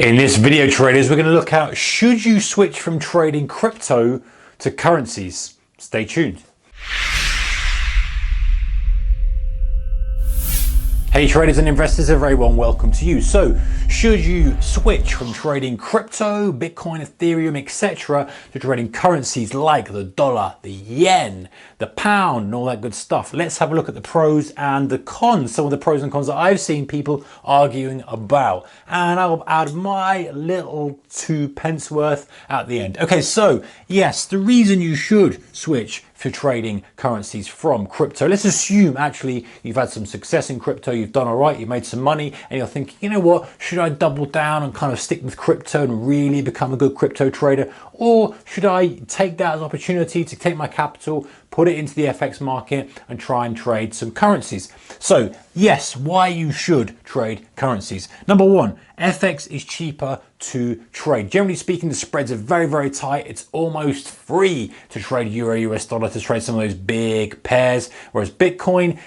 In this video, traders, we're going to look at should you switch from trading crypto to currencies? Stay tuned. Hey traders and investors, a very warm welcome to you. So, should you switch from trading crypto, Bitcoin, Ethereum, etc. to trading currencies like the dollar, the yen, the pound, and all that good stuff? Let's have a look at the pros and the cons, some of the pros and cons that I've seen people arguing about. And I'll add my little 2 pence worth at the end. Okay, so yes, the reason you should switch for trading currencies from crypto. Let's assume actually you've had some success in crypto, you've done all right, you've made some money, and you're thinking, you know what, should I double down and kind of stick with crypto and really become a good crypto trader? Or should I take that as an opportunity to take my capital, put it into the FX market and try and trade some currencies? So yes, why you should trade currencies. Number one, FX is cheaper to trade. Generally speaking, the spreads are very, very tight. It's almost free to trade euro, US dollar, to trade some of those big pairs. Whereas Bitcoin,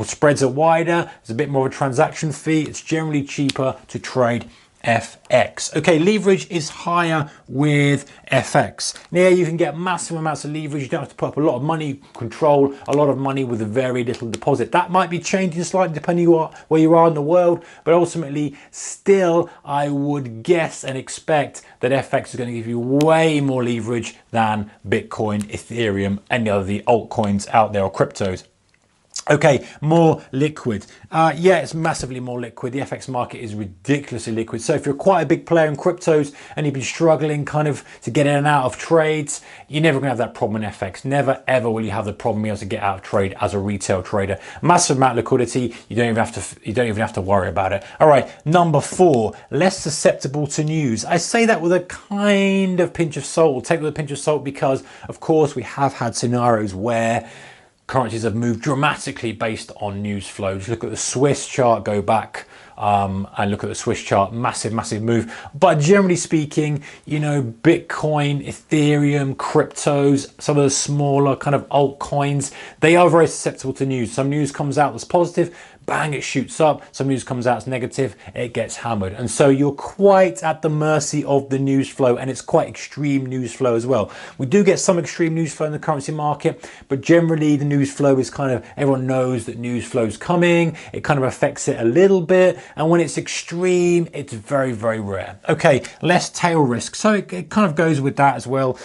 spreads are wider. There's a bit more of a transaction fee. It's generally cheaper to trade FX. Okay, leverage is higher with FX. Now you can get massive amounts of leverage. You don't have to put up a lot of money, control a lot of money with a very little deposit. That might be changing slightly depending on where you are in the world, but ultimately still I would guess and expect that FX is going to give you way more leverage than Bitcoin, Ethereum, any other the altcoins out there or cryptos. Okay, more liquid. Yeah, it's massively more liquid. The FX market is ridiculously liquid. So if you're quite a big player in cryptos and you've been struggling kind of to get in and out of trades, you're never gonna have that problem in FX. Never ever will you have the problem being able to get out of trade as a retail trader. Massive amount of liquidity. You don't even have to worry about it. All right, number 4, less susceptible to news. I say that with a kind of pinch of salt. Take it with a pinch of salt because of course we have had scenarios where currencies have moved dramatically based on news flow. Just look at the Swiss chart, go back and look at the Swiss chart, massive move. But generally speaking, you know, Bitcoin, Ethereum, cryptos, some of the smaller kind of altcoins, they are very susceptible to news. Some news comes out that's positive, bang, it shoots up. Some news comes out as negative, it gets hammered. And so you're quite at the mercy of the news flow, and it's quite extreme news flow as well. We do get some extreme news flow in the currency market, but generally the news flow is kind of, everyone knows that news flow is coming. It kind of affects it a little bit. And when it's extreme, it's very, very rare. Okay, less tail risk. So it kind of goes with that as well.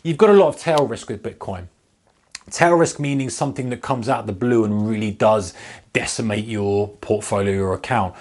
You've got a lot of tail risk with Bitcoin. Tail risk meaning something that comes out of the blue and really does decimate your portfolio or account.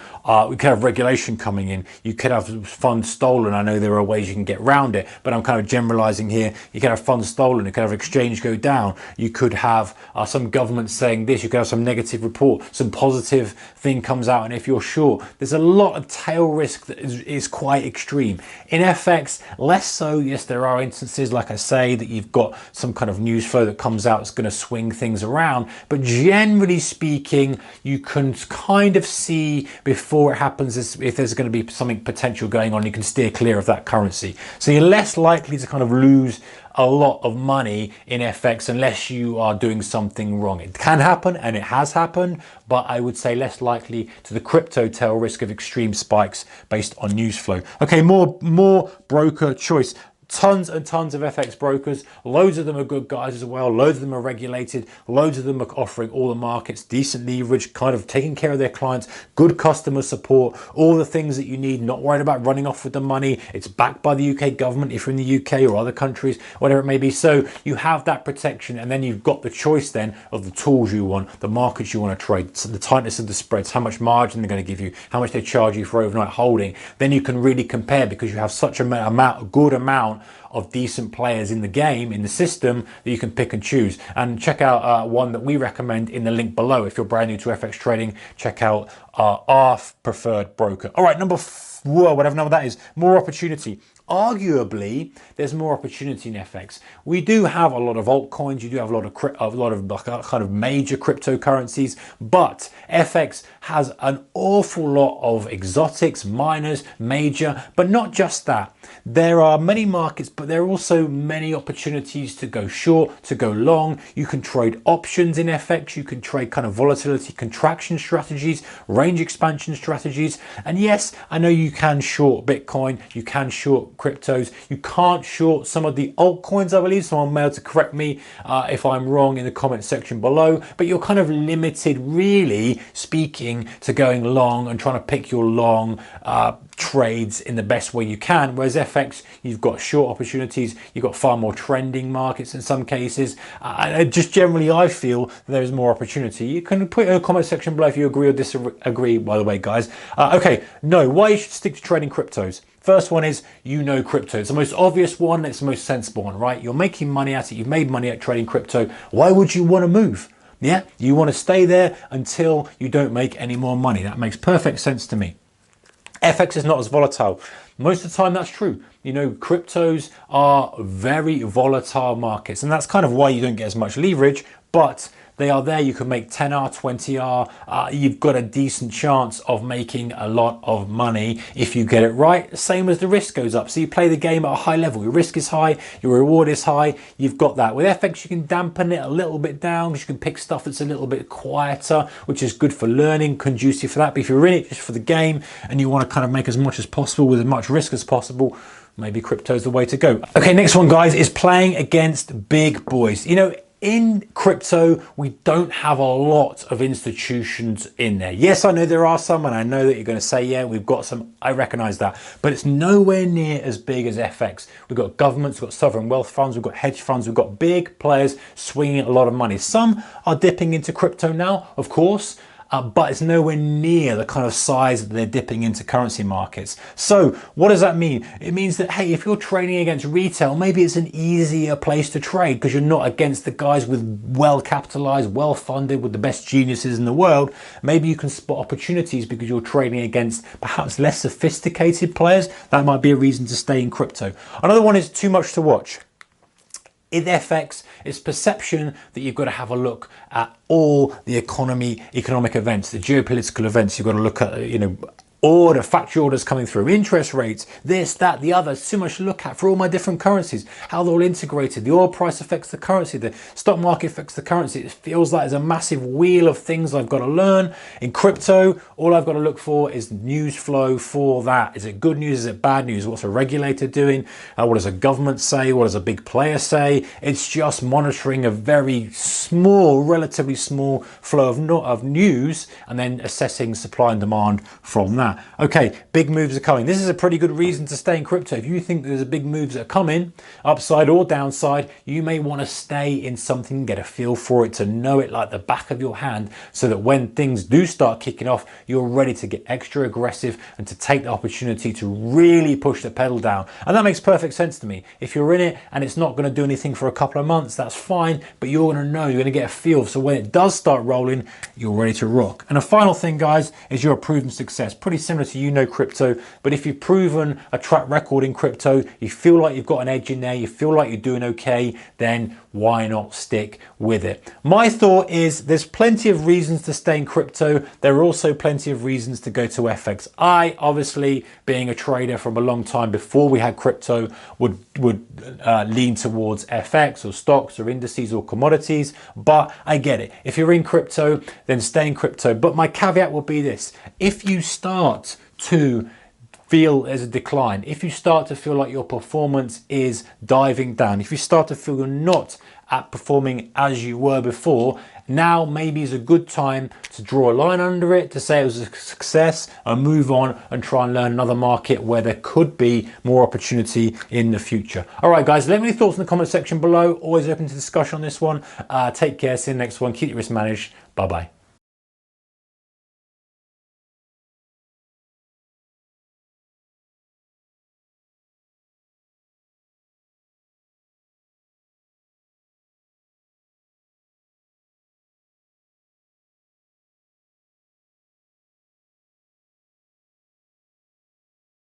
We could have regulation coming in. You could have funds stolen. I know there are ways you can get around it, but I'm kind of generalizing here. You could have funds stolen. You could have exchange go down. You could have some government saying this. You could have some negative report, some positive thing comes out. And if you're short, there's a lot of tail risk that is quite extreme. In FX, less so. Yes, there are instances, like I say, that you've got some kind of news flow that comes out that's going to swing things around. But generally speaking, you can kind of see before it happens if there's going to be something potential going on. You can steer clear of that currency. So you're less likely to kind of lose a lot of money in FX unless you are doing something wrong. It can happen and it has happened, but I would say less likely to the crypto tail risk of extreme spikes based on news flow. Okay, more broker choice. Tons and tons of FX brokers. Loads of them are good guys as well. Loads of them are regulated. Loads of them are offering all the markets, decent leverage, kind of taking care of their clients, good customer support, all the things that you need, not worried about running off with the money. It's backed by the UK government if you're in the UK or other countries, whatever it may be. So you have that protection, and then you've got the choice then of the tools you want, the markets you want to trade, the tightness of the spreads, how much margin they're going to give you, how much they charge you for overnight holding. Then you can really compare because you have such a good amount of decent players in the game, in the system, that you can pick and choose. And check out one that we recommend in the link below. If you're brand new to FX trading, check out our preferred broker. All right, whatever number that is, more opportunity. Arguably, there's more opportunity in FX. We do have a lot of altcoins. You do have a lot of kind of major cryptocurrencies, but FX has an awful lot of exotics, minors, major, but not just that. There are many markets, but there are also many opportunities to go short, to go long. You can trade options in FX. You can trade kind of volatility contraction strategies, range expansion strategies. And yes, I know you you can short Bitcoin, you can short cryptos, you can't short some of the altcoins, I believe. Someone may be able to correct me if I'm wrong in the comment section below, but you're kind of limited, really speaking, to going long and trying to pick your long trades in the best way you can. Whereas FX, you've got short opportunities, you've got far more trending markets in some cases. Just generally, I feel there is more opportunity. You can put in a comment section below if you agree or disagree, by the way, guys. Okay, no, why you should stick to trading cryptos. First one is, you know, crypto. It's the most obvious one, it's the most sensible one, right? You're making money at it, you've made money at trading crypto. Why would you want to move? Yeah, you want to stay there until you don't make any more money. That makes perfect sense to me. FX is not as volatile. Most of the time that's true. You know, cryptos are very volatile markets, and that's kind of why you don't get as much leverage, but they are there. You can make 10R, 20R. You've got a decent chance of making a lot of money if you get it right. Same as the risk goes up. So you play the game at a high level. Your risk is high, your reward is high. You've got that. With FX, you can dampen it a little bit down because you can pick stuff that's a little bit quieter, which is good for learning, conducive for that. But if you're in it just for the game and you want to kind of make as much as possible with as much risk as possible, maybe crypto is the way to go. Okay, next one, guys, is playing against big boys. You know, in crypto, we don't have a lot of institutions in there. Yes, I know there are some, and I know that you're going to say, yeah, we've got some. I recognize that, but it's nowhere near as big as FX. We've got governments, we've got sovereign wealth funds, we've got hedge funds, we've got big players swinging a lot of money. Some are dipping into crypto now, of course, but it's nowhere near the kind of size that they're dipping into currency markets. So what does that mean? It means that, hey, if you're trading against retail, maybe it's an easier place to trade because you're not against the guys with well-capitalized, well-funded, with the best geniuses in the world. Maybe you can spot opportunities because you're trading against perhaps less sophisticated players. That might be a reason to stay in crypto. Another one is too much to watch. In FX, it's perception that you've got to have a look at all the economic events, the geopolitical events. You've got to look at, you know, order, factory orders coming through, interest rates, this, that, the other. So much to look at for all my different currencies, how they're all integrated. The oil price affects the currency, the stock market affects the currency. It feels like there's a massive wheel of things I've got to learn. In crypto, all I've got to look for is news flow for that. Is it good news? Is it bad news? What's a regulator doing? What does a government say? What does a big player say? It's just monitoring a very small, relatively small flow of news and then assessing supply and demand from that. Okay, big moves are coming. This is a pretty good reason to stay in crypto. If you think there's a big moves that are coming, upside or downside, you may want to stay in something, get a feel for it, to know it like the back of your hand, so that when things do start kicking off, you're ready to get extra aggressive and to take the opportunity to really push the pedal down. And that makes perfect sense to me. If you're in it and it's not going to do anything for a couple of months, that's fine, but you're going to know, you're going to get a feel. So when it does start rolling, you're ready to rock. And a final thing, guys, is you're a proven success. Pretty similar to, you know, crypto, but if you've proven a track record in crypto, you feel like you've got an edge in there, you feel like you're doing okay, then why not stick with it? My thought is there's plenty of reasons to stay in crypto. There are also plenty of reasons to go to FX. I, obviously, being a trader from a long time before we had crypto, would lean towards FX or stocks or indices or commodities, but I get it. If you're in crypto, then stay in crypto. But my caveat will be this: if you start to feel there's a decline, if you start to feel like your performance is diving down, if you start to feel you're not performing as you were before, now maybe is a good time to draw a line under it, to say it was a success, and move on and try and learn another market where there could be more opportunity in the future. All right, guys, let me know your thoughts in the comment section below. Always open to discussion on this one. Take care. See you in the next one. Keep your risk managed. Bye-bye.